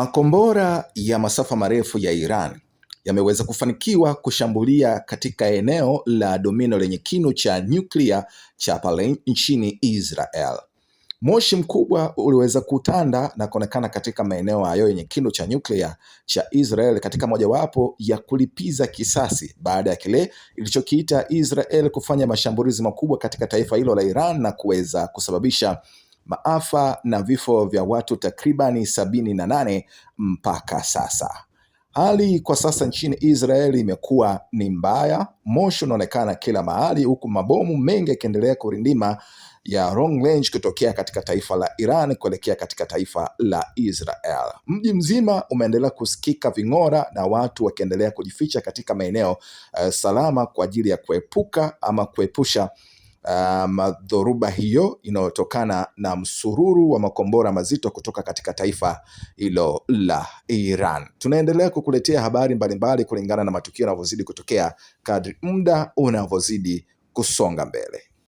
Makombora ya masafa marefu ya Iran yameweza kufanikiwa kushambulia katika eneo la domino lenye kinu cha nyuklia cha pale nchini Israel. Moshi mkubwa uliweza kutanda na kuonekana katika maeneo hayo yenye kinu cha nyuklia cha Israel katika mojawapo ya kulipiza kisasi baada ya kile ilichokiita Israel kufanya mashambulizi makubwa katika taifa hilo la Iran na kuweza kusababisha maafa na vifo vya watu takribani 78 mpaka sasa. Hali kwa sasa nchini Israeli imekuwa ni mbaya, moshi unaonekana kila mahali, huku mabomu mengi yakiendelea kurindima ya long range kutokea katika taifa la Iran kuelekea katika taifa la Israel. Mji mzima umeendelea kusikika ving'ora na watu wakiendelea kujificha katika maeneo salama kwa ajili ya kuepuka ama kuepusha madhoruba hiyo inayotokana na msururu wa makombora mazito kutoka katika taifa hilo la Iran. Tunaendelea kukuletea habari mbalimbali kulingana na matukio yanavyozidi kutokea kadri muda unavyozidi kusonga mbele.